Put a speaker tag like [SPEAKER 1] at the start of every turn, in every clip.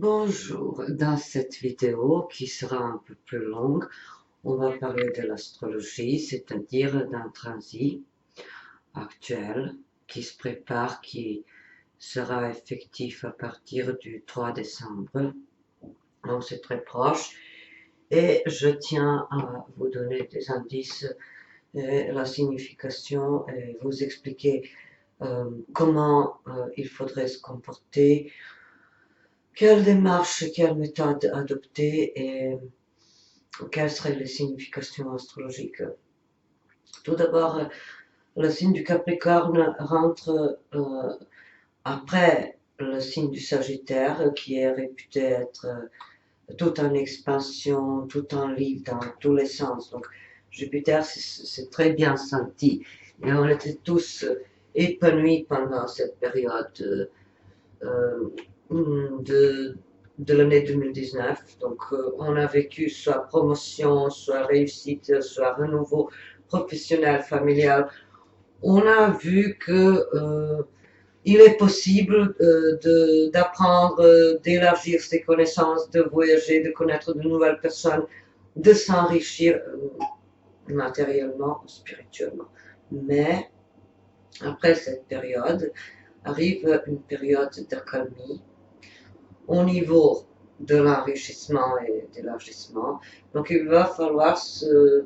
[SPEAKER 1] Bonjour, dans cette vidéo qui sera un peu plus longue, on va parler de l'astrologie, c'est-à-dire d'un transit actuel qui se prépare, qui sera effectif à partir du 3 décembre, donc c'est très proche, et je tiens à vous donner des indices et la signification et vous expliquer comment il faudrait se comporter, quelle démarche, quelle méthode adopter et quelles seraient les significations astrologiques. Tout d'abord, le signe du Capricorne rentre après le signe du Sagittaire, qui est réputé être tout en expansion, tout en livre dans tous les sens. Donc Jupiter, c'est très bien senti. Et on était tous épanouis pendant cette période euh, de, de l'année 2019. Donc, on a vécu soit promotion, soit réussite, soit renouveau professionnel, familial. On a vu que il est possible d'apprendre, d'élargir ses connaissances, de voyager, de connaître de nouvelles personnes, de s'enrichir matériellement, spirituellement. Mais après cette période, arrive une période d'accalmie au niveau de l'enrichissement et de l'élargissement. Donc il va falloir se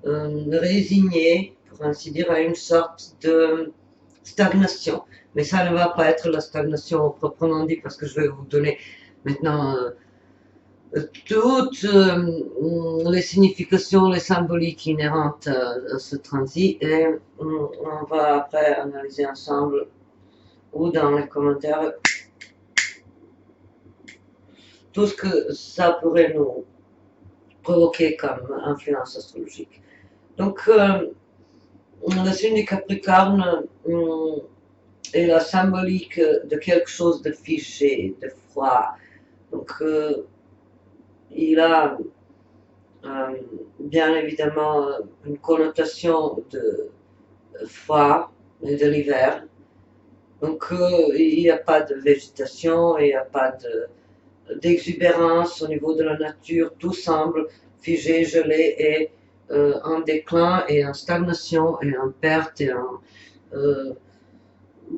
[SPEAKER 1] résigner, pour ainsi dire, à une sorte de stagnation. Mais ça ne va pas être la stagnation proprement dit, parce que je vais vous donner maintenant toutes les significations, les symboliques inhérentes à ce transit, et on va après analyser ensemble ou dans les commentaires tout ce que ça pourrait nous provoquer comme influence astrologique. Donc, le signe du Capricorne est la symbolique de quelque chose de figé, de froid. Donc, il a bien évidemment une connotation de froid et de l'hiver. Donc, il n'y a pas de végétation, il n'y a pas d'exubérance au niveau de la nature, tout semble figé, gelé et en déclin et en stagnation et en perte et en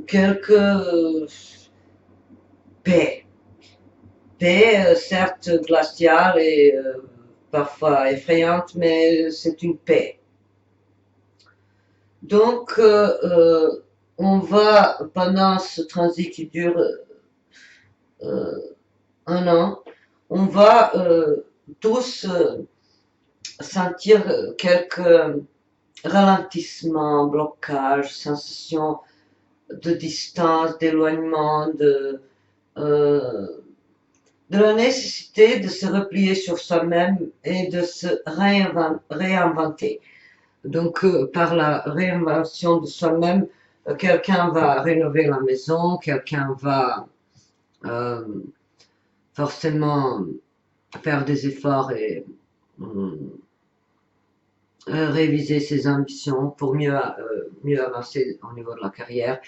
[SPEAKER 1] quelques paix. Paix, certes glaciale et parfois effrayante, mais c'est une paix. Donc, on va, pendant ce transit qui dure un an, on va tous sentir quelques ralentissements, blocages, sensations de distance, d'éloignement, euh, de la nécessité de se replier sur soi-même et de se réinventer. Donc, par la réinvention de soi-même, quelqu'un va rénover la maison, quelqu'un va euh, forcément faire des efforts et réviser ses ambitions pour mieux avancer au niveau de la carrière.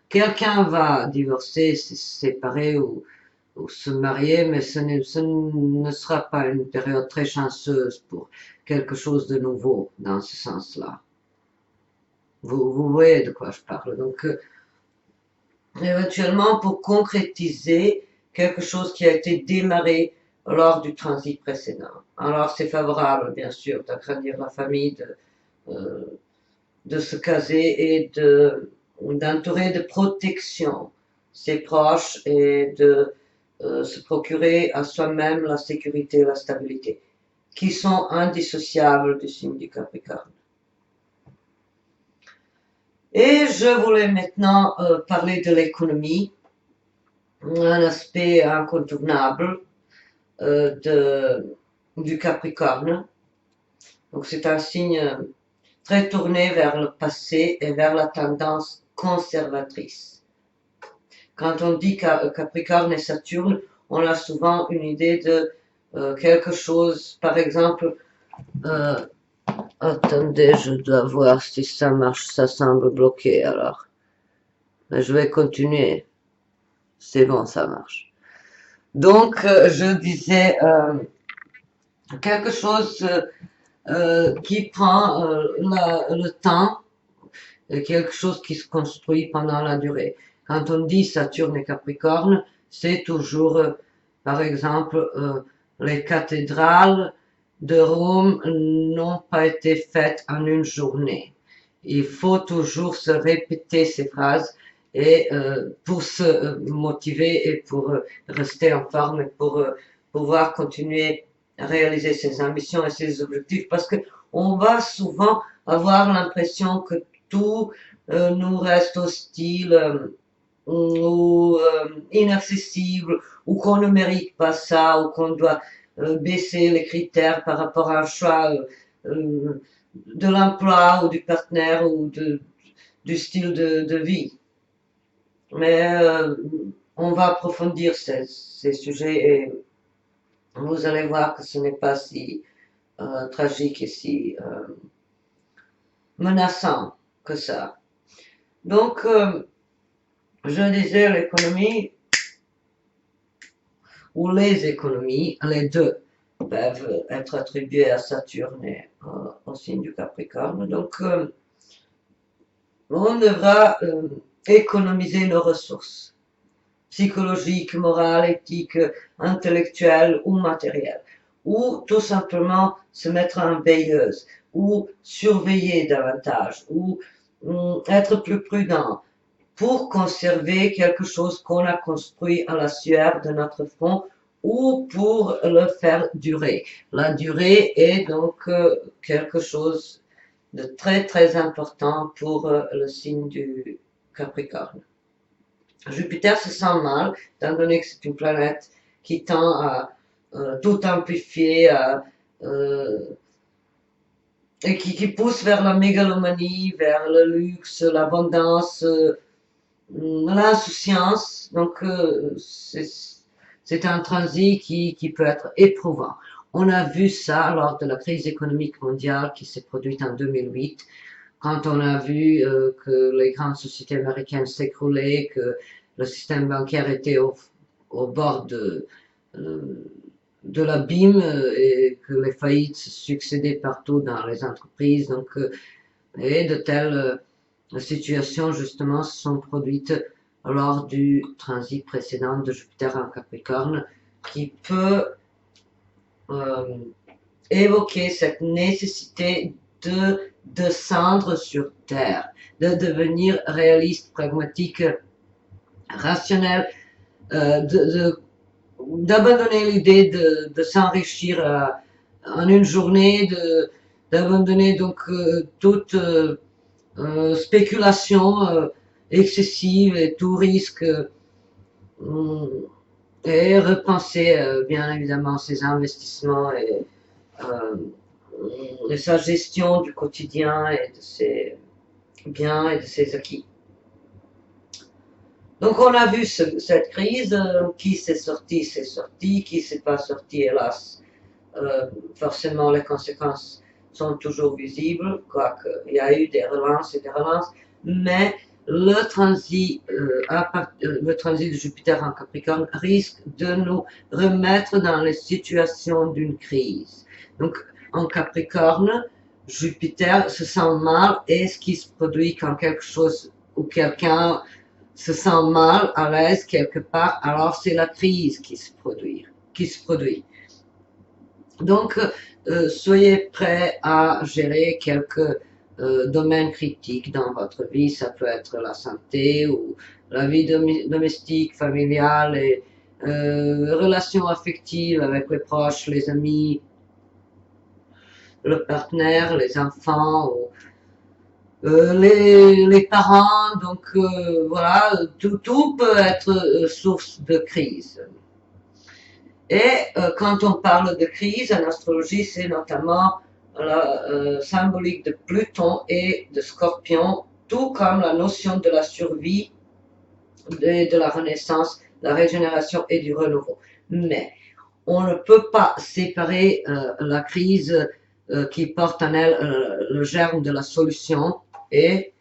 [SPEAKER 1] Quelqu'un va divorcer, se séparer ou se marier, mais ce ne sera pas une période très chanceuse pour quelque chose de nouveau dans ce sens-là. Vous voyez de quoi je parle. Donc, éventuellement, pour concrétiser quelque chose qui a été démarré lors du transit précédent. Alors, c'est favorable, bien sûr, d'agrandir la famille, de se caser et d'entourer de protection ses proches et de se procurer à soi-même la sécurité et la stabilité, qui sont indissociables du signe du Capricorne. Et je voulais maintenant parler de l'économie, un aspect incontournable du Capricorne. Donc c'est un signe très tourné vers le passé et vers la tendance conservatrice. Quand on dit Capricorne et Saturne, on a souvent une idée de quelque chose, par exemple, attendez, je dois voir si ça marche, ça semble bloqué alors. Mais je vais continuer. C'est bon, ça marche. Donc, je disais quelque chose qui prend le temps, et quelque chose qui se construit pendant la durée. Quand on dit Saturne et Capricorne, c'est toujours, par exemple, les cathédrales de Rome n'ont pas été faites en une journée. Il faut toujours se répéter ces phrases et pour se motiver et pour rester en forme et pour pouvoir continuer à réaliser ses ambitions et ses objectifs, parce que on va souvent avoir l'impression que tout nous reste hostile ou inaccessible, ou qu'on ne mérite pas ça, ou qu'on doit baisser les critères par rapport à un choix de l'emploi ou du partenaire ou du style de vie. Mais on va approfondir ces sujets et vous allez voir que ce n'est pas si tragique et si menaçant que ça. Donc, je disais l'économie ou les économies, les deux peuvent être attribuées à Saturne et au signe du Capricorne. Donc, on devra économiser nos ressources psychologiques, morales, éthiques, intellectuelles ou matérielles, ou tout simplement se mettre en veilleuse, ou surveiller davantage, ou être plus prudent pour conserver quelque chose qu'on a construit à la sueur de notre front ou pour le faire durer. La durée est donc quelque chose de très très important pour le signe du Capricorne. Jupiter se sent mal, étant donné que c'est une planète qui tend à tout amplifier, et qui pousse vers la mégalomanie, vers le luxe, l'abondance, l'insouciance. Donc, c'est un transit qui peut être éprouvant. On a vu ça lors de la crise économique mondiale qui s'est produite en 2008, quand on a vu que les grandes sociétés américaines s'écroulaient, que le système bancaire était au bord de l'abîme et que les faillites se succédaient partout dans les entreprises. Donc, et de telles situations justement se sont produites lors du transit précédent de Jupiter en Capricorne, qui peut évoquer cette nécessité de descendre sur Terre, de devenir réaliste, pragmatique, rationnel, d'abandonner l'idée de s'enrichir en une journée, d'abandonner donc toute spéculation excessive et tout risque et repenser bien évidemment ses investissements et sa gestion du quotidien et de ses biens et de ses acquis. Donc on a vu cette crise, qui s'est sorti, qui s'est pas sorti, hélas. Forcément les conséquences sont toujours visibles, quoique il y a eu des relances et des relances, mais le transit de Jupiter en Capricorne risque de nous remettre dans les situations d'une crise. Donc en Capricorne, Jupiter se sent mal, et ce qui se produit quand quelque chose ou quelqu'un se sent mal, à l'aise quelque part, alors c'est la crise qui se produit. Donc, soyez prêts à gérer quelques domaines critiques dans votre vie. Ça peut être la santé ou la vie domestique, familiale et relations affectives avec les proches, les amis, le partenaire, les enfants, ou, les parents. Donc voilà, tout peut être source de crise. Et quand on parle de crise en astrologie, c'est notamment la symbolique de Pluton et de Scorpion, tout comme la notion de la survie, de la renaissance, de la régénération et du renouveau. Mais on ne peut pas séparer la crise qui porte en elle le germe de la solution, et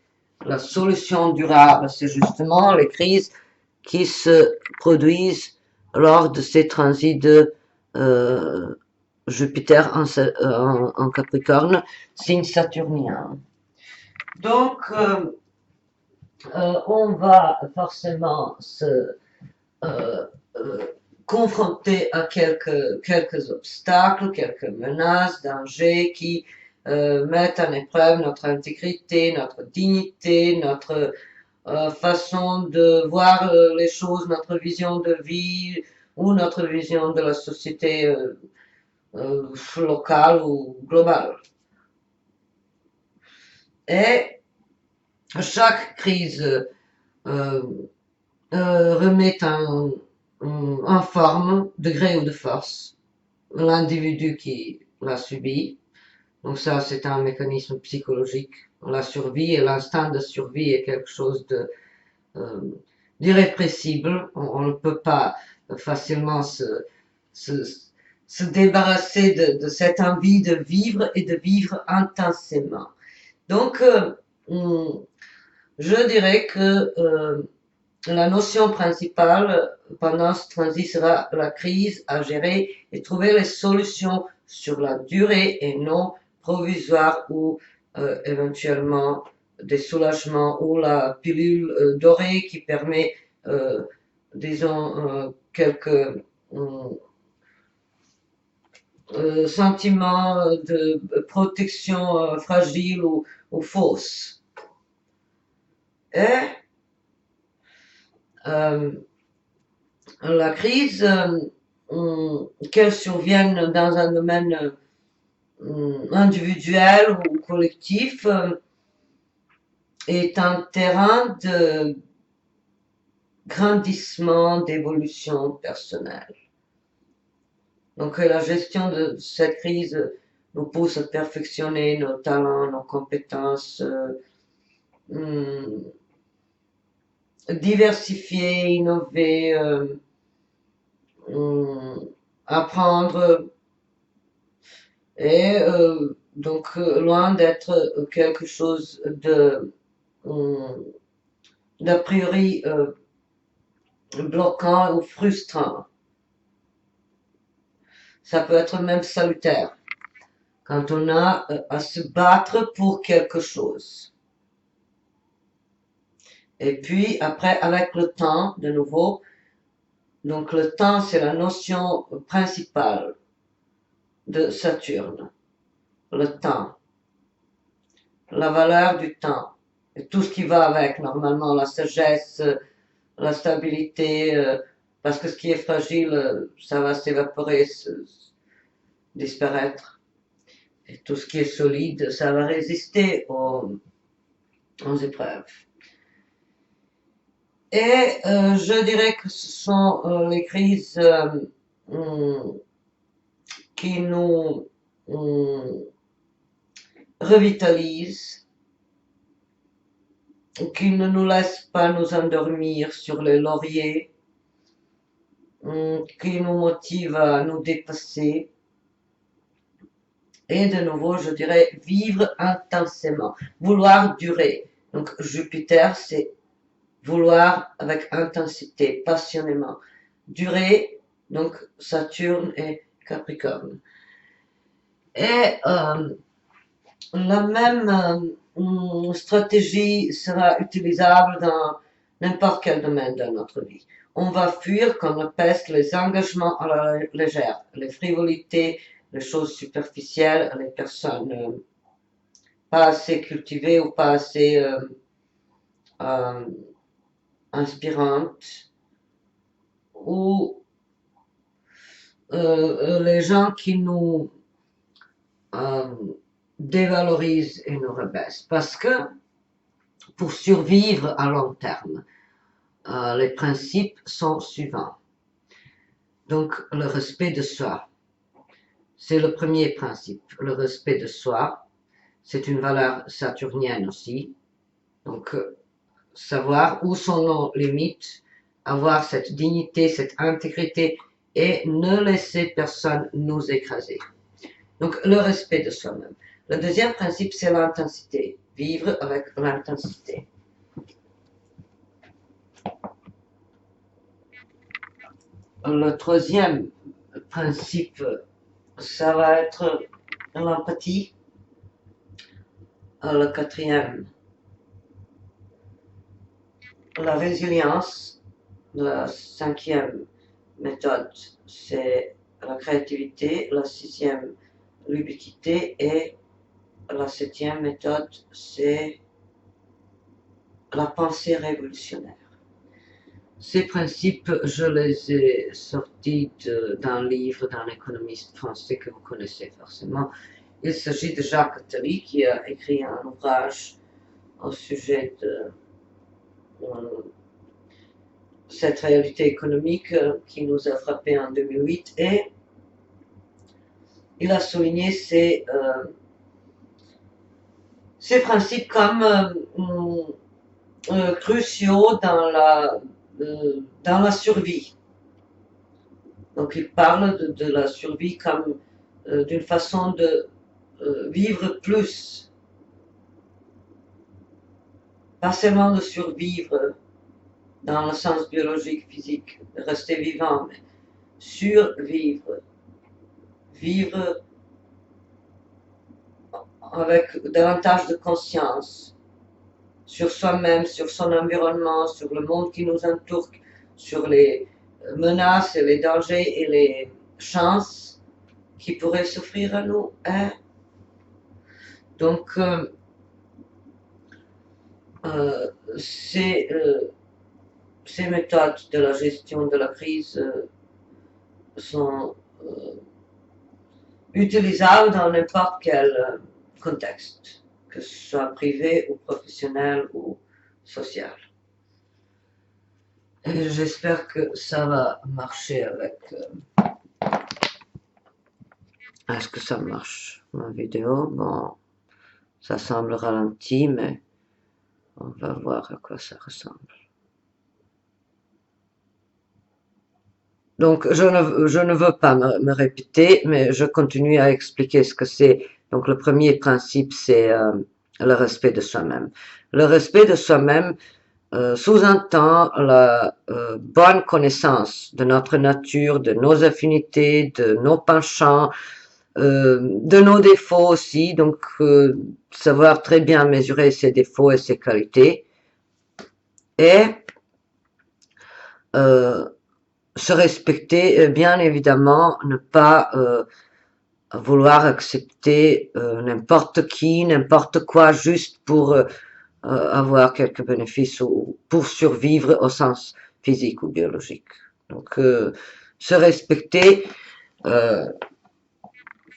[SPEAKER 1] la solution durable. C'est justement les crises qui se produisent lors de ces transits de Jupiter en Capricorne, signe saturnien. Donc, on va forcément se confronter à quelques obstacles, quelques menaces, dangers qui mettent en épreuve notre intégrité, notre dignité, notre façon de voir les choses, notre vision de vie ou notre vision de la société locale ou globale. Et chaque crise remet en forme, de gré ou de force, l'individu qui l'a subi. Donc ça, c'est un mécanisme psychologique. La survie et l'instinct de survie est quelque chose de d'irrépressible. On ne peut pas facilement se débarrasser de cette envie de vivre et de vivre intensément. Donc, je dirais que la notion principale pendant ce transit sera la crise à gérer et trouver les solutions sur la durée et non provisoire ou éventuellement des soulagements ou la pilule dorée qui permet, disons, quelques sentiments de protection fragile ou fausse. Et la crise, qu'elle survienne dans un domaine individuel ou collectif, est un terrain de grandissement, d'évolution personnelle. Donc la gestion de cette crise nous pousse à perfectionner nos talents, nos compétences, diversifier, innover, apprendre, et donc loin d'être quelque chose de d'a priori bloquant ou frustrant. Ça peut être même salutaire quand on a à se battre pour quelque chose. Et puis après, avec le temps, de nouveau, donc le temps, c'est la notion principale de Saturne. Le temps, la valeur du temps, et tout ce qui va avec, normalement, la sagesse, la stabilité, parce que ce qui est fragile, ça va s'évaporer, disparaître. Et tout ce qui est solide, ça va résister aux épreuves. Et je dirais que ce sont les crises qui nous revitalisent, qui ne nous laissent pas nous endormir sur les lauriers, qui nous motivent à nous dépasser. Et de nouveau, je dirais vivre intensément, vouloir durer. Donc Jupiter, c'est vouloir avec intensité, passionnément. Durer, donc Saturne et Capricorne. Et la même stratégie sera utilisable dans n'importe quel domaine de notre vie. On va fuir comme la peste les engagements à la légère, les frivolités, les choses superficielles, les personnes pas assez cultivées ou pas assez inspirantes, ou les gens qui nous dévalorisent et nous rabaissent. Parce que pour survivre à long terme, les principes sont suivants. Donc le respect de soi, c'est le premier principe. Le respect de soi, c'est une valeur saturnienne aussi. Donc savoir où sont nos limites, avoir cette dignité, cette intégrité et ne laisser personne nous écraser. Donc le respect de soi-même. Le deuxième principe, c'est l'intensité. Vivre avec l'intensité. Le troisième principe, ça va être l'empathie. Le quatrième, la résilience. La cinquième méthode, c'est la créativité. La sixième, l'ubiquité. Et la septième méthode, c'est la pensée révolutionnaire. Ces principes, je les ai sortis d'un livre d'un économiste français que vous connaissez forcément. Il s'agit de Jacques Attali qui a écrit un ouvrage au sujet de cette réalité économique qui nous a frappé en 2008 et il a souligné ces principes comme cruciaux dans la survie. Donc il parle de la survie comme d'une façon de vivre plus, pas seulement de survivre dans le sens biologique, physique, rester vivant, mais survivre, vivre avec davantage de conscience sur soi-même, sur son environnement, sur le monde qui nous entoure, sur les menaces et les dangers et les chances qui pourraient s'offrir à nous. Hein? Donc, ces méthodes de la gestion de la crise sont utilisables dans n'importe quel contexte, que ce soit privé ou professionnel ou social. Et j'espère que ça va marcher avec... Est-ce que ça marche, ma vidéo? Bon, ça semble ralenti, mais on va voir à quoi ça ressemble. Donc, je ne veux pas me répéter, mais je continue à expliquer ce que c'est. Donc, le premier principe, c'est le respect de soi-même. Le respect de soi-même sous-entend la bonne connaissance de notre nature, de nos affinités, de nos penchants, de nos défauts aussi. Donc, savoir très bien mesurer ses défauts et ses qualités. Et se respecter, bien évidemment, ne pas vouloir accepter n'importe qui, n'importe quoi, juste pour avoir quelques bénéfices ou pour survivre au sens physique ou biologique. Donc, se respecter,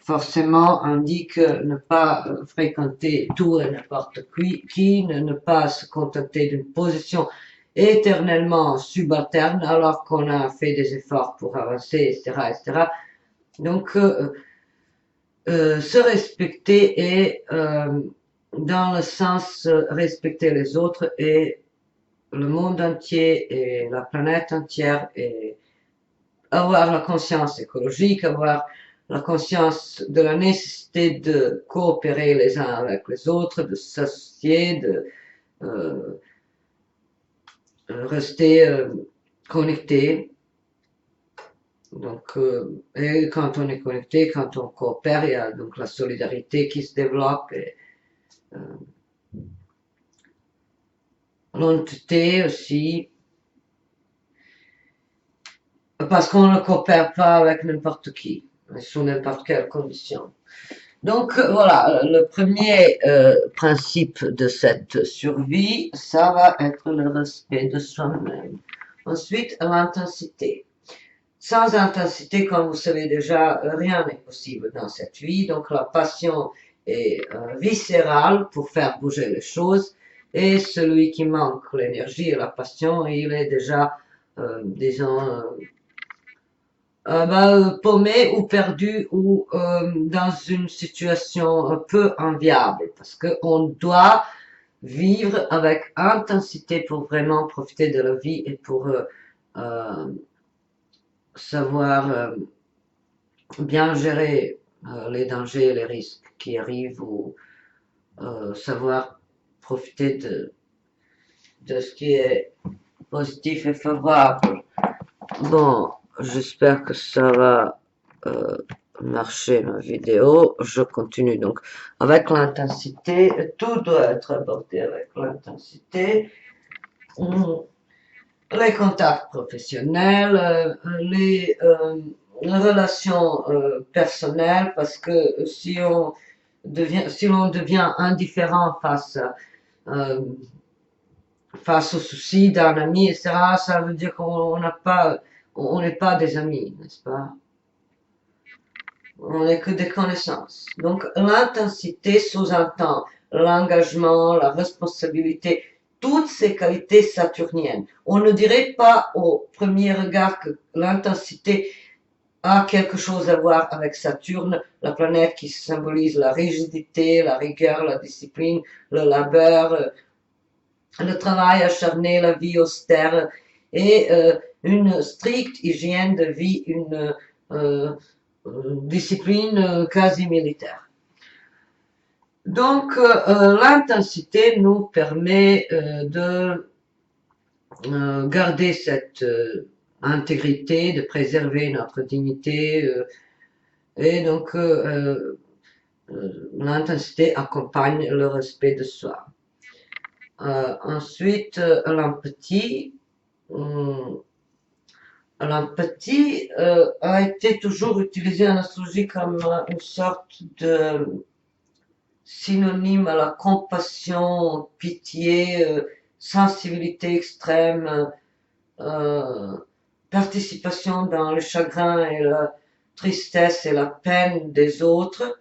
[SPEAKER 1] forcément, indique ne pas fréquenter tout et n'importe qui, ne pas se contenter d'une position éternellement subalterne alors qu'on a fait des efforts pour avancer, etc., etc. Donc, se respecter et dans le sens respecter les autres et le monde entier et la planète entière et avoir la conscience écologique, avoir la conscience de la nécessité de coopérer les uns avec les autres, de s'associer, de rester connecté. Donc, et quand on est connecté, quand on coopère, il y a donc la solidarité qui se développe et l'honnêteté aussi, parce qu'on ne coopère pas avec n'importe qui, sous n'importe quelle condition. Donc voilà, le premier principe de cette survie, ça va être le respect de soi-même. Ensuite, l'intensité. Sans intensité, comme vous savez déjà, rien n'est possible dans cette vie. Donc la passion est viscérale pour faire bouger les choses. Et celui qui manque l'énergie et la passion, il est déjà, disons, paumé ou perdu ou dans une situation un peu enviable. Parce qu'on doit vivre avec intensité pour vraiment profiter de la vie et pour savoir bien gérer les dangers et les risques qui arrivent ou savoir profiter de ce qui est positif et favorable. Bon, j'espère que ça va marcher ma vidéo. Je continue donc avec l'intensité. Tout doit être abordé avec l'intensité. Les contacts professionnels, les relations personnelles, parce que si l'on devient indifférent euh, face aux soucis d'un ami, etc., ça veut dire on n'est pas des amis, n'est-ce pas? On n'est que des connaissances. Donc, l'intensité sous-entend l'engagement, la responsabilité, toutes ces qualités saturniennes. On ne dirait pas au premier regard que l'intensité a quelque chose à voir avec Saturne, la planète qui symbolise la rigidité, la rigueur, la discipline, le labeur, le travail acharné, la vie austère et une stricte hygiène de vie, une discipline quasi militaire. Donc l'intensité nous permet de garder cette intégrité, de préserver notre dignité et donc l'intensité accompagne le respect de soi. Ensuite, l'empathie. L'empathie a été toujours utilisée en astrologie comme une sorte de synonyme à la compassion, pitié, sensibilité extrême, participation dans le chagrin et la tristesse et la peine des autres.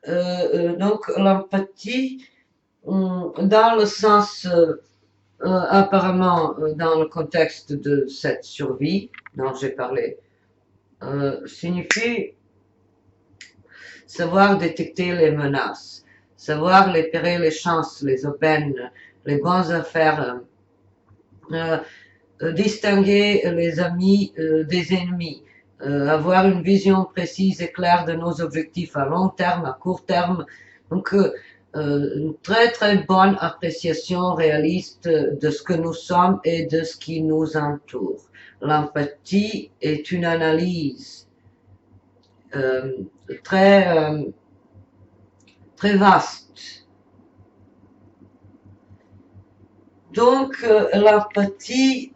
[SPEAKER 1] Donc l'empathie, dans le sens apparemment dans le contexte de cette survie dont j'ai parlé, signifie savoir détecter les menaces, savoir les périls, les chances, les aubaines, les bonnes affaires, distinguer les amis des ennemis, avoir une vision précise et claire de nos objectifs à long terme, à court terme. Donc, une très très bonne appréciation réaliste de ce que nous sommes et de ce qui nous entoure. L'empathie est une analyse très très vaste. Donc l'empathie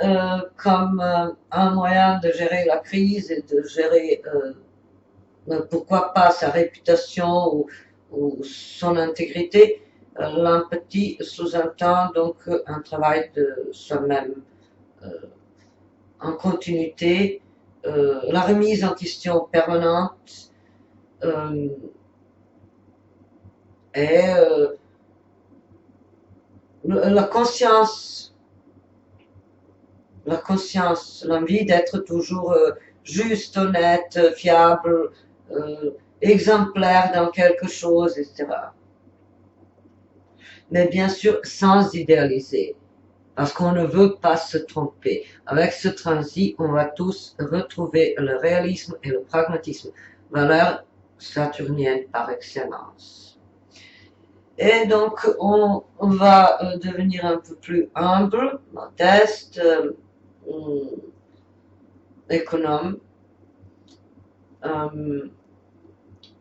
[SPEAKER 1] comme un moyen de gérer la crise et de gérer pourquoi pas sa réputation ou son intégrité, l'empathie sous-entend donc un travail de soi-même en continuité, la remise en question permanente et la conscience, l'envie d'être toujours juste, honnête, fiable, exemplaire dans quelque chose, etc. Mais bien sûr, sans idéaliser, parce qu'on ne veut pas se tromper. Avec ce transit, on va tous retrouver le réalisme et le pragmatisme, valeurs saturniennes par excellence. Et donc, on va devenir un peu plus humble, modeste, économe,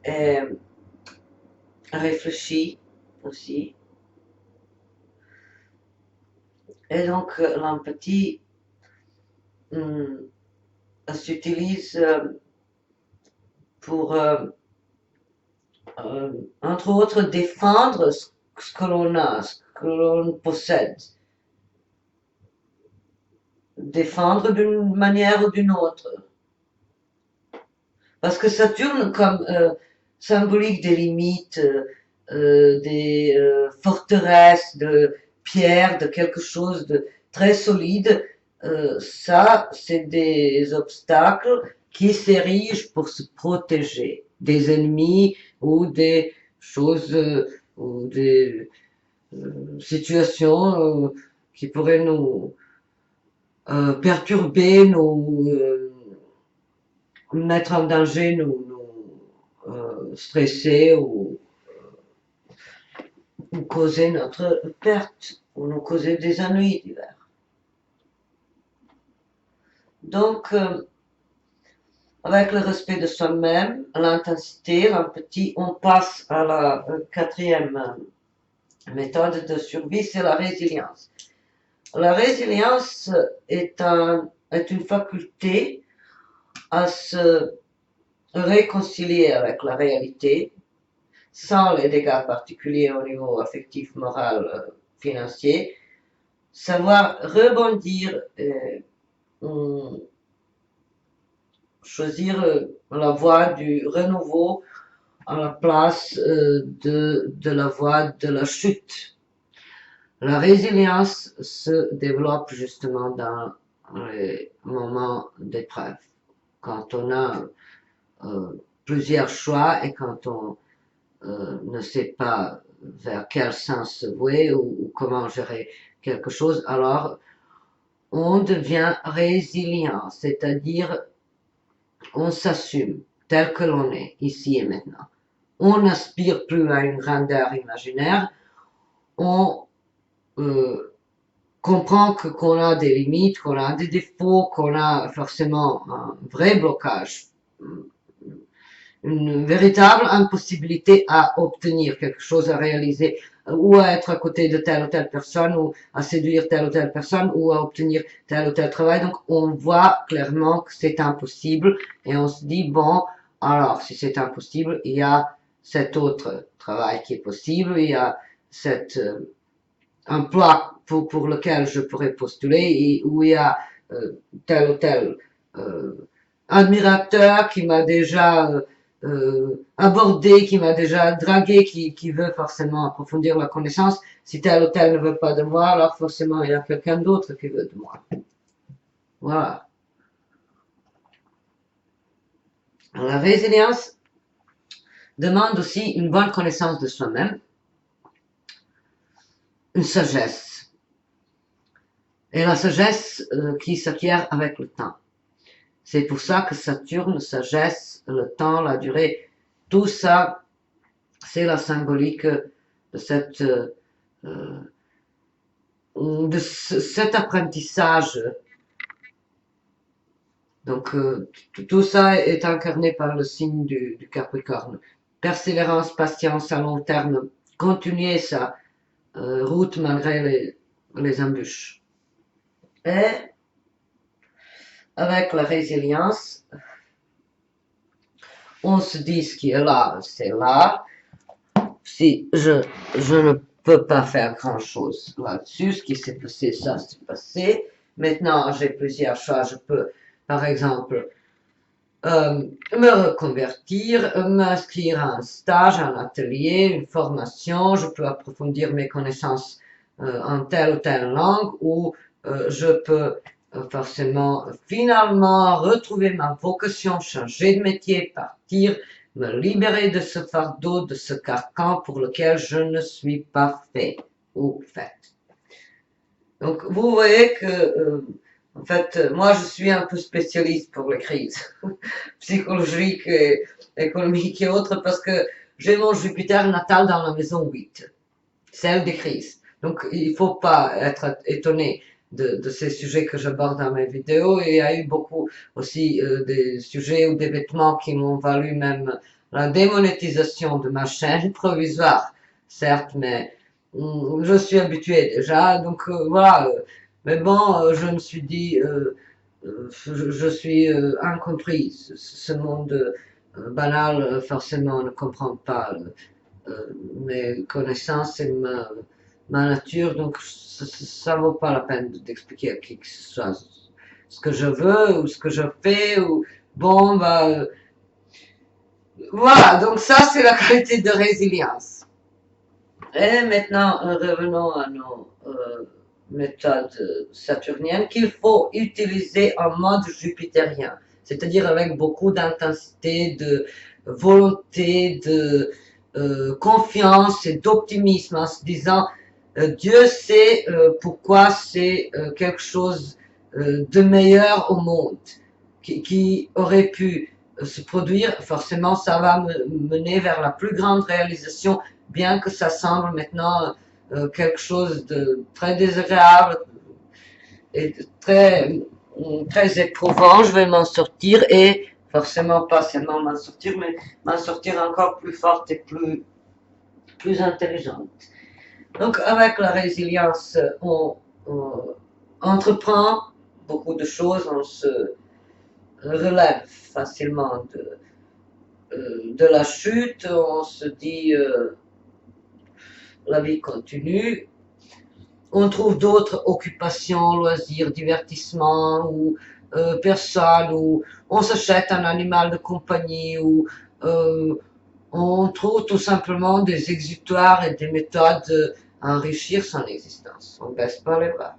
[SPEAKER 1] et réfléchi aussi. Et donc, l'empathie s'utilise pour, entre autres, défendre ce que l'on a, ce que l'on possède. Défendre d'une manière ou d'une autre. Parce que Saturne, comme symbolique des limites, des forteresses de pierre, de quelque chose de très solide, ça, c'est des obstacles qui s'érigent pour se protéger des ennemis ou des choses ou des situations qui pourraient nous perturber, nous mettre en danger, nous stresser ou causer notre perte ou nous causer des ennuis divers. Donc, Avec le respect de soi-même, l'intensité, l'empathie, on passe à la quatrième méthode de survie, c'est la résilience. La résilience est une faculté à se réconcilier avec la réalité, sans les dégâts particuliers au niveau affectif, moral, financier, savoir rebondir, choisir la voie du renouveau à la place de la voie de la chute. La résilience se développe justement dans les moments d'épreuve, quand on a plusieurs choix et quand on ne sait pas vers quel sens se vouer ou comment gérer quelque chose, alors on devient résilient, c'est-à-dire on s'assume tel que l'on est, ici et maintenant. On n'aspire plus à une grandeur imaginaire, on comprend qu'on a des limites, qu'on a des défauts, qu'on a forcément un vrai blocage, une véritable impossibilité à obtenir quelque chose, à réaliser, ou à être à côté de telle ou telle personne, ou à séduire telle ou telle personne, ou à obtenir tel ou tel travail. Donc on voit clairement que c'est impossible, et on se dit, bon, alors si c'est impossible, il y a cet autre travail qui est possible, il y a cet emploi pour lequel je pourrais postuler, et où il y a tel ou tel admirateur qui m'a déjà abordé, qui m'a déjà dragué, qui veut forcément approfondir la connaissance. Si tel ou tel ne veut pas de moi, alors forcément il y a quelqu'un d'autre qui veut de moi. Voilà. La résilience demande aussi une bonne connaissance de soi-même, une sagesse. Et la sagesse qui s'acquiert avec le temps. C'est pour ça que Saturne, sagesse, le temps, la durée, tout ça, c'est la symbolique de cet apprentissage. Donc, tout ça est incarné par le signe du Capricorne. Persévérance, patience à long terme, continuer sa route malgré les embûches. Et avec la résilience, on se dit ce qui est là, c'est là. Si je ne peux pas faire grand chose là-dessus, ce qui s'est passé, ça s'est passé. Maintenant, j'ai plusieurs choix. Je peux, par exemple, me reconvertir, m'inscrire à un stage, à un atelier, une formation. Je peux approfondir mes connaissances en telle ou telle langue, ou je peux forcément finalement retrouver ma vocation, changer de métier, partir, me libérer de ce fardeau, de ce carcan pour lequel je ne suis pas fait ou faite. Donc vous voyez que en fait, moi je suis un peu spécialiste pour les crises psychologiques, et économiques et autres, parce que j'ai mon Jupiter natal dans la maison 8, celle des crises. Donc il ne faut pas être étonné de ces sujets que j'aborde dans mes vidéos. Et il y a eu beaucoup aussi des sujets ou des vêtements qui m'ont valu même la démonétisation de ma chaîne provisoire, certes, mais je suis habitué déjà, donc voilà. Mais bon, je me suis dit, je suis incomprise. Ce monde banal, forcément, ne comprend pas mes connaissances et ma nature, donc ça vaut pas la peine d'expliquer à qui que ce soit ce que je veux ou ce que je fais, ou bon, bah, voilà, donc ça c'est la qualité de résilience. Et maintenant, revenons à nos méthodes saturniennes qu'il faut utiliser en mode jupitérien, c'est-à-dire avec beaucoup d'intensité, de volonté, de confiance et d'optimisme, en se disant Dieu sait pourquoi c'est quelque chose de meilleur au monde, qui aurait pu se produire. Forcément, ça va me mener vers la plus grande réalisation, bien que ça semble maintenant quelque chose de très désagréable et de très éprouvant. Je vais m'en sortir, et forcément pas seulement m'en sortir, mais m'en sortir encore plus forte et plus intelligente. Donc avec la résilience, on entreprend beaucoup de choses, on se relève facilement de la chute, on se dit la vie continue, on trouve d'autres occupations, loisirs, divertissements ou personnes, ou on s'achète un animal de compagnie, ou euh, on trouve tout simplement des exutoires et des méthodes à enrichir son existence. On ne baisse pas les bras.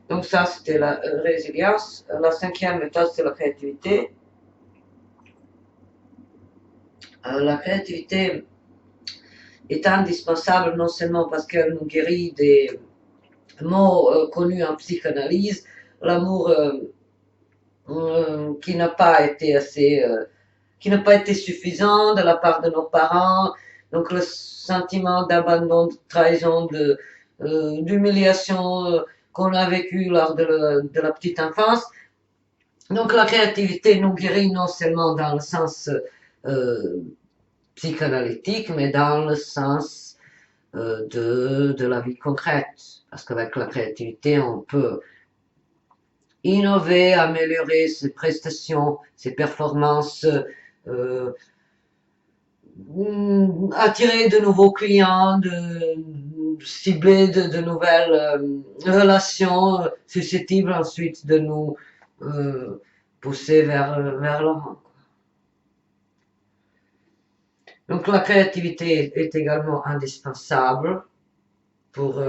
[SPEAKER 1] Donc ça, c'était la résilience. La cinquième méthode, c'est la créativité. La créativité est indispensable non seulement parce qu'elle nous guérit des maux connus en psychanalyse, l'amour qui n'a pas été qui n'a pas été suffisant de la part de nos parents, donc le sentiment d'abandon, de trahison, d'humiliation qu'on a vécu lors de la petite enfance. Donc la créativité nous guérit non seulement dans le sens euh, psychanalytique, mais dans le sens de la vie concrète. Parce qu'avec la créativité, on peut innover, améliorer ses prestations, ses performances, euh, attirer de nouveaux clients, cibler de nouvelles relations susceptibles ensuite de nous pousser vers l'avant. Donc la créativité est également indispensable pour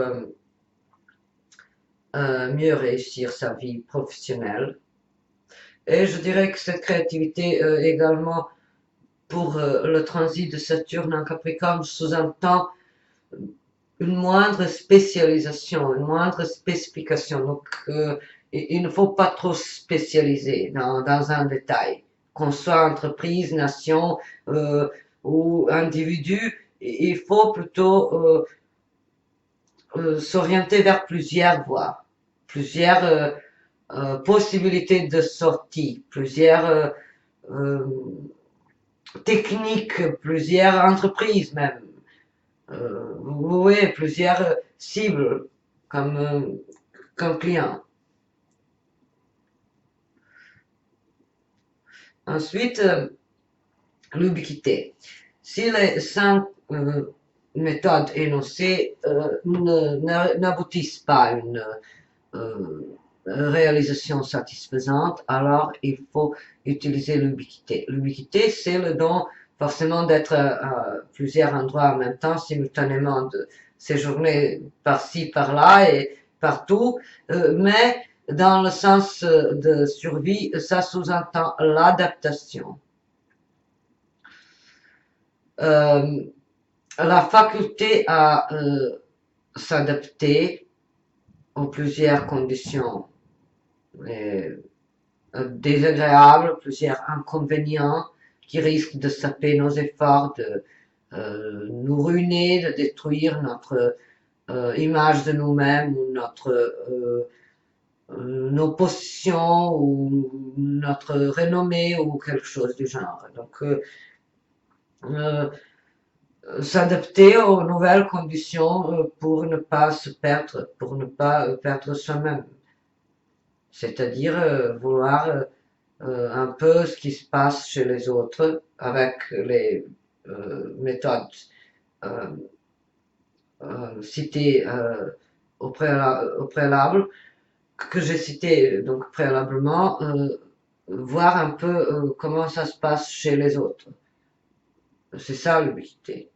[SPEAKER 1] mieux réussir sa vie professionnelle. Et je dirais que cette créativité également pour le transit de Saturne en Capricorne sous-entend une moindre spécialisation, une moindre spécification. Donc, il ne faut pas trop spécialiser dans un détail. Qu'on soit entreprise, nation ou individu, il faut plutôt s'orienter vers plusieurs voies, plusieurs possibilités de sortie, plusieurs techniques, plusieurs entreprises même. Vous voyez, plusieurs cibles comme clients. Ensuite, l'ubiquité. Si les 5 méthodes énoncées n'aboutissent pas à une réalisation satisfaisante, alors il faut utiliser l'ubiquité. L'ubiquité, c'est le don forcément d'être à plusieurs endroits en même temps, simultanément, de séjourner par-ci, par-là et partout, mais dans le sens de survie, ça sous-entend l'adaptation. Euh, la faculté à s'adapter aux plusieurs conditions désagréables, plusieurs inconvénients qui risquent de saper nos efforts, de nous ruiner, de détruire notre image de nous-mêmes ou nos positions ou notre renommée ou quelque chose du genre. Donc, euh, s'adapter aux nouvelles conditions pour ne pas se perdre, pour ne pas perdre soi-même. C'est-à-dire vouloir un peu ce qui se passe chez les autres avec les méthodes euh, citées au préalable, que j'ai citées donc préalablement, voir un peu comment ça se passe chez les autres. C'est ça l'humilité.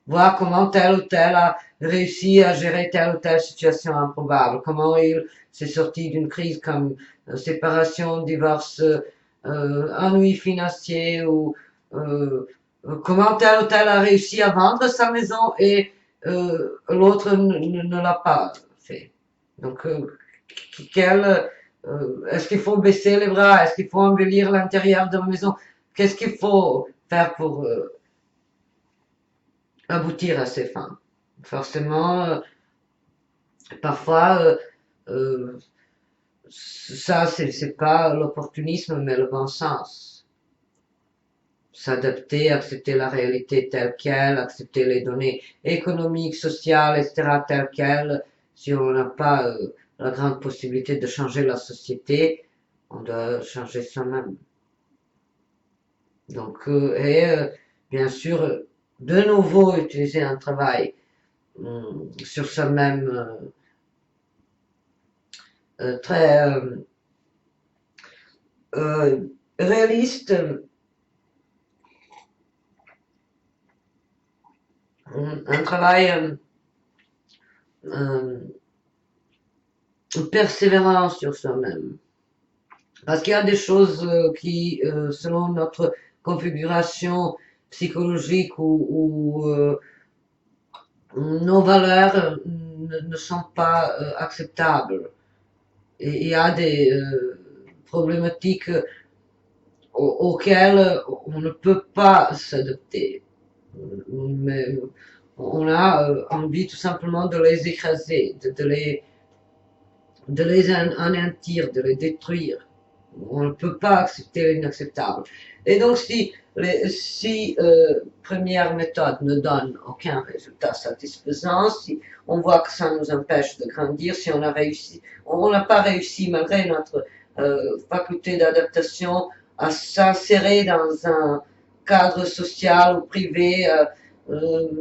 [SPEAKER 1] Voir comment tel ou tel a réussi à gérer telle ou telle situation improbable, comment il s'est sorti d'une crise comme séparation, divorce, ennui financier ou comment tel ou tel a réussi à vendre sa maison et l'autre ne l'a pas fait. Donc, est-ce qu'il faut baisser les bras? Est-ce qu'il faut embellir l'intérieur de la maison? Qu'est-ce qu'il faut faire pour aboutir à ses fins? Forcément, parfois, euh, ça, c'est pas l'opportunisme, mais le bon sens. S'adapter, accepter la réalité telle qu'elle, accepter les données économiques, sociales, etc. telles qu'elles. Si on n'a pas la grande possibilité de changer la société, on doit changer soi-même. Donc, bien sûr, de nouveau utiliser un travail sur soi-même très réaliste, un travail euh, persévérant sur soi-même. Parce qu'il y a des choses qui, selon notre configuration psychologique ou nos valeurs ne sont pas acceptables. Et il y a des problématiques auxquelles on ne peut pas s'adapter. Mais on a envie tout simplement de les écraser, de les anéantir, de les détruire. On ne peut pas accepter l'inacceptable. Et donc, si première méthode ne donne aucun résultat satisfaisant, si on voit que ça nous empêche de grandir, si on a réussi, on n'a pas réussi malgré notre faculté d'adaptation à s'insérer dans un cadre social ou privé,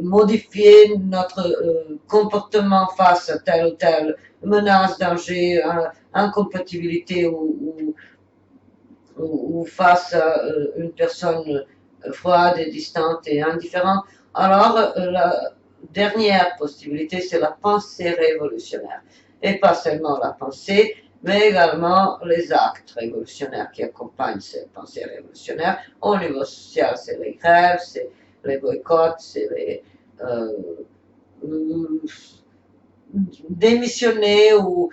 [SPEAKER 1] modifier notre comportement face à telle ou telle menace, danger, incompatibilité ou face à une personne froide et distante et indifférente. Alors, la dernière possibilité, c'est la pensée révolutionnaire. Et pas seulement la pensée, mais également les actes révolutionnaires qui accompagnent ces pensées révolutionnaires. Au niveau social, c'est les grèves, c'est les boycotts, c'est les démissionner ou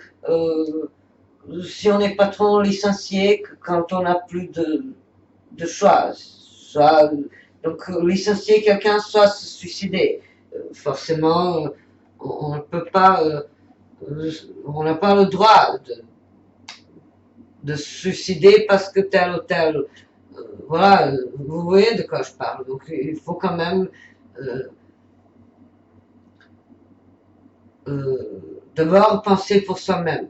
[SPEAKER 1] si on est patron licencié quand on n'a plus de choix. Soit, donc licencier quelqu'un, soit se suicider. Forcément, on ne peut pas, on n'a pas le droit de se suicider parce que tel ou tel. Voilà, vous voyez de quoi je parle. Donc il faut quand même d'abord penser pour soi-même.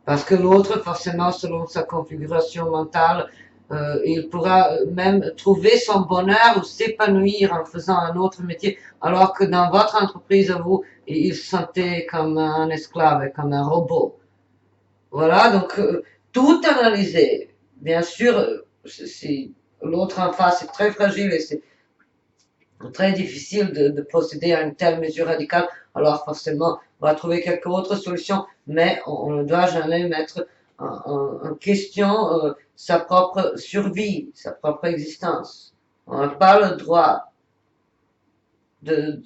[SPEAKER 1] Parce que l'autre, forcément, selon sa configuration mentale, il pourra même trouver son bonheur ou s'épanouir en faisant un autre métier, alors que dans votre entreprise, vous, il se sentait comme un esclave, comme un robot. Voilà, donc tout analyser. Bien sûr, si l'autre en face est très fragile et c'est très difficile de procéder à une telle mesure radicale, alors forcément, on va trouver quelques autres solutions, mais on ne doit jamais mettre en question sa propre survie, sa propre existence. On n'a pas le droit de,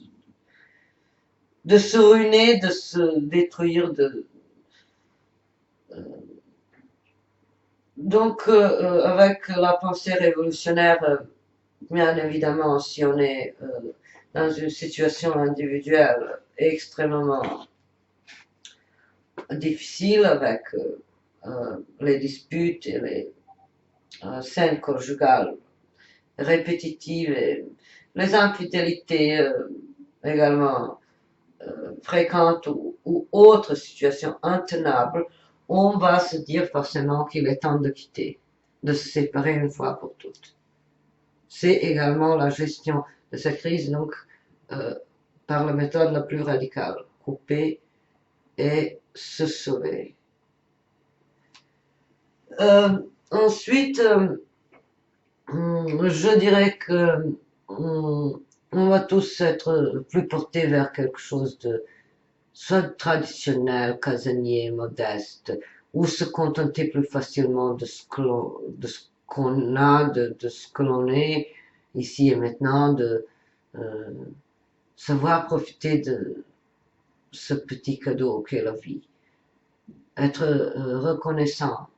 [SPEAKER 1] de se ruiner, de se détruire. Donc, avec la pensée révolutionnaire, bien évidemment, si on est dans une situation individuelle extrêmement difficile avec les disputes et les scènes conjugales répétitives et les infidélités également fréquentes ou autres situations intenables, on va se dire forcément qu'il est temps de quitter, de se séparer une fois pour toutes. C'est également la gestion de cette crise, donc par la méthode la plus radicale, couper et se sauver. Ensuite, je dirais que on va tous être plus portés vers quelque chose de soit traditionnel, casanier, modeste, ou se contenter plus facilement de ce qu'on a, de ce que l'on est ici et maintenant, de euh, savoir profiter de ce petit cadeau qu'est la vie, être reconnaissant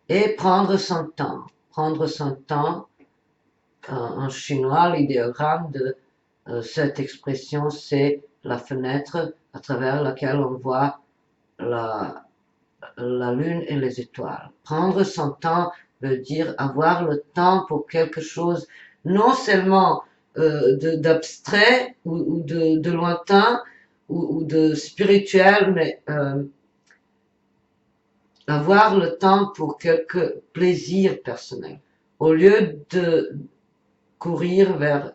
[SPEAKER 1] et prendre son temps. En chinois, l'idéogramme de cette expression, c'est la fenêtre à travers laquelle on voit la, la lune et les étoiles. Prendre son temps veut dire avoir le temps pour quelque chose non seulement d'abstrait ou de lointain ou de spirituel, mais avoir le temps pour quelques plaisirs personnels. Au lieu de courir vers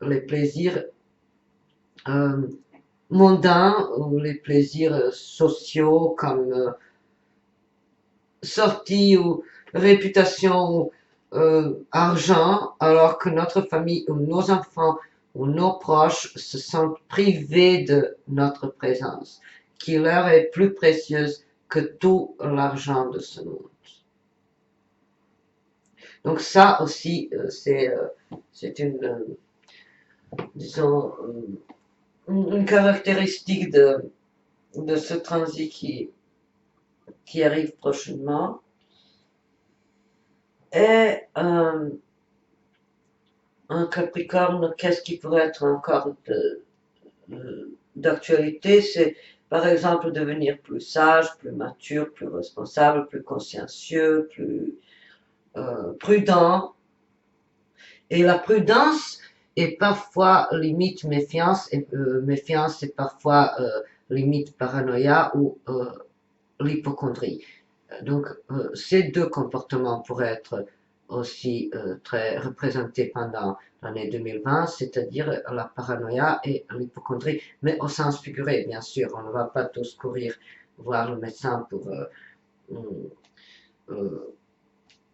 [SPEAKER 1] les plaisirs euh, mondains ou les plaisirs sociaux comme sortie ou réputation ou argent, alors que notre famille ou nos enfants ou nos proches se sentent privés de notre présence, qui leur est plus précieuse que tout l'argent de ce monde. Donc ça aussi, c'est disons, une caractéristique de ce transit qui arrive prochainement. Et un Capricorne, qu'est-ce qui pourrait être encore d'actualité? C'est par exemple devenir plus sage, plus mature, plus responsable, plus consciencieux, plus prudent. Et la prudence est parfois limite méfiance, et méfiance est parfois limite paranoïa ou l'hypochondrie. Donc ces deux comportements pourraient être aussi très représentés pendant l'année 2020, c'est-à-dire la paranoïa et l'hypochondrie, mais au sens figuré, bien sûr. On ne va pas tous courir voir le médecin pour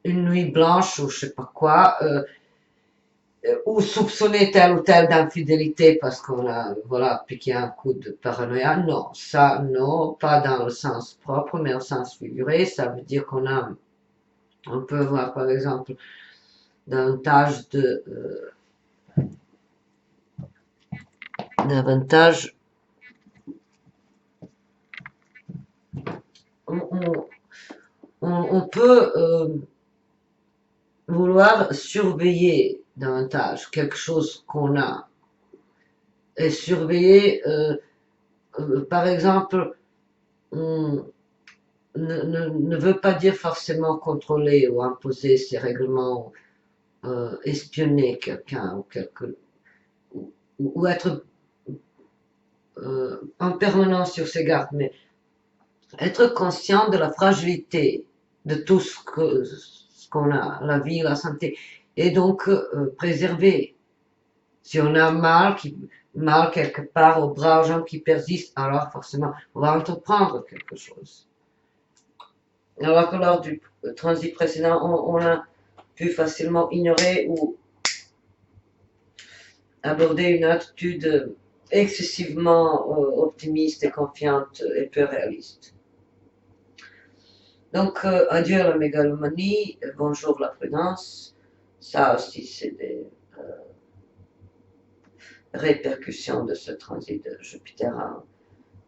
[SPEAKER 1] une nuit blanche ou je sais pas quoi, ou soupçonner telle ou telle d'infidélité parce qu'on a voilà piqué un coup de paranoïa. Non, ça non, pas dans le sens propre, mais au sens figuré. Ça veut dire on peut avoir par exemple davantage davantage on, on peut vouloir surveiller davantage quelque chose qu'on a et surveiller par exemple on ne veut pas dire forcément contrôler ou imposer ses règlements, espionner quelqu'un ou être en permanence sur ses gardes, mais être conscient de la fragilité de tout ce qu'on a, la vie, la santé, et donc préserver. Si on a mal quelque part au bras, aux jambes qui persistent, alors forcément, on va entreprendre quelque chose. Alors que lors du transit précédent, on a pu facilement ignorer ou aborder une attitude excessivement optimiste et confiante et peu réaliste. Donc, adieu la mégalomanie, bonjour la prudence. Ça aussi, c'est des répercussions de ce transit de Jupiter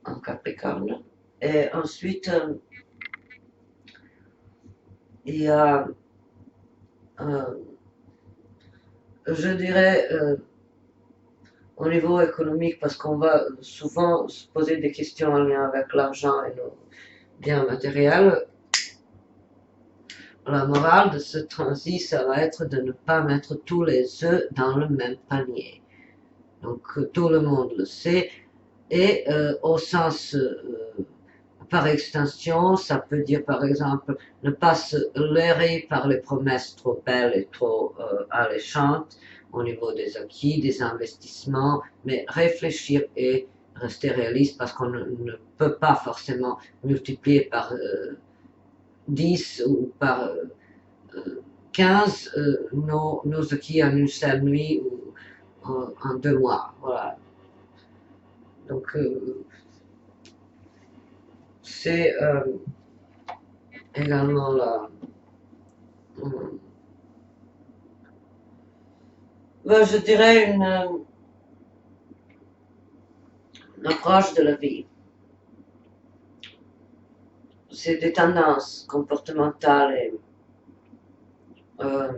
[SPEAKER 1] en Capricorne. Et ensuite, il y a, je dirais, au niveau économique, parce qu'on va souvent se poser des questions en lien avec l'argent et nos biens matériels. La morale de ce transit, ça va être de ne pas mettre tous les œufs dans le même panier. Donc tout le monde le sait. Et au sens par extension, ça peut dire par exemple ne pas se leurrer par les promesses trop belles et trop alléchantes au niveau des acquis, des investissements, mais réfléchir et rester réaliste parce qu'on ne peut pas forcément multiplier par 10 ou par 15 nos acquis en une seule nuit ou en 2 mois. Voilà. Donc c'est également je dirais une approche de la vie. C'est des tendances comportementales euh,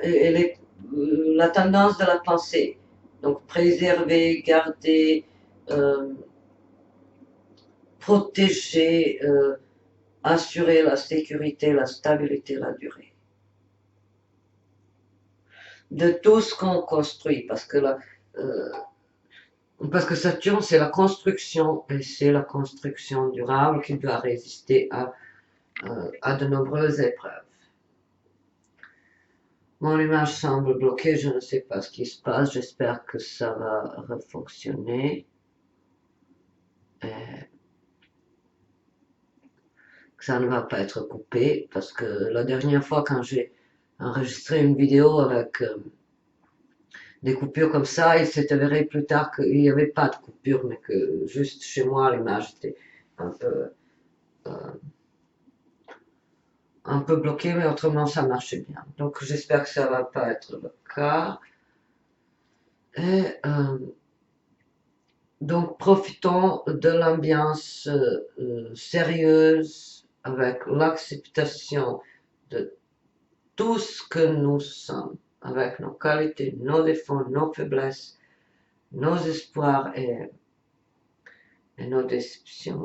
[SPEAKER 1] et la tendance de la pensée. Donc préserver, garder, protéger, assurer la sécurité, la stabilité, la durée de tout ce qu'on construit, parce que Saturne, c'est la construction, et c'est la construction durable qui doit résister à de nombreuses épreuves. Mon image semble bloquée, je ne sais pas ce qui se passe, j'espère que ça va refonctionner. Et que ça ne va pas être coupé, parce que la dernière fois quand j'ai enregistré une vidéo avec des coupures comme ça, il s'est avéré plus tard qu'il n'y avait pas de coupure, mais que juste chez moi l'image était un peu bloquée, mais autrement ça marchait bien. Donc j'espère que ça va pas être le cas. Et donc profitons de l'ambiance sérieuse avec l'acceptation de tout ce que nous sommes, avec nos qualités, nos défauts, nos faiblesses, nos espoirs et nos déceptions.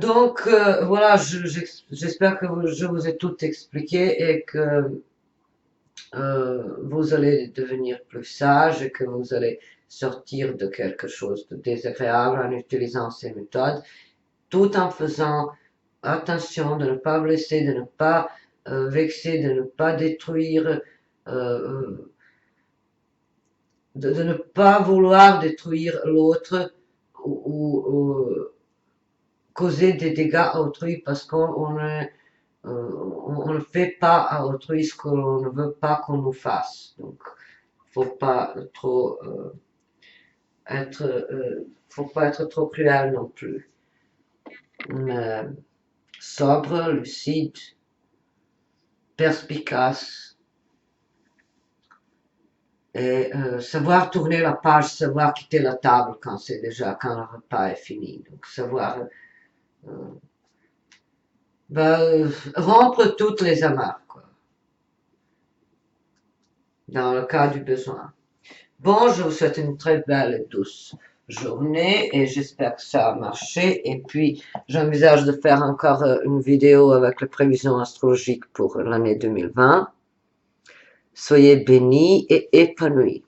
[SPEAKER 1] Donc voilà, j'espère que je vous ai tout expliqué et que vous allez devenir plus sage et que vous allez sortir de quelque chose de désagréable en utilisant ces méthodes, tout en faisant attention de ne pas blesser, de ne pas vexer, de ne pas détruire, de ne pas vouloir détruire l'autre ou causer des dégâts à autrui parce qu'on ne fait pas à autrui ce qu'on ne veut pas qu'on nous fasse. Donc, faut pas trop faut pas être trop cruel non plus. Mais sobre, lucide, perspicace, et savoir tourner la page, savoir quitter la table quand le repas est fini. Donc savoir rompre toutes les amarres, quoi, dans le cas du besoin. Bon, je vous souhaite une très belle et douce journée et j'espère que ça a marché. Et puis, j'envisage de faire encore une vidéo avec les prévisions astrologiques pour l'année 2020. Soyez bénis et épanouis.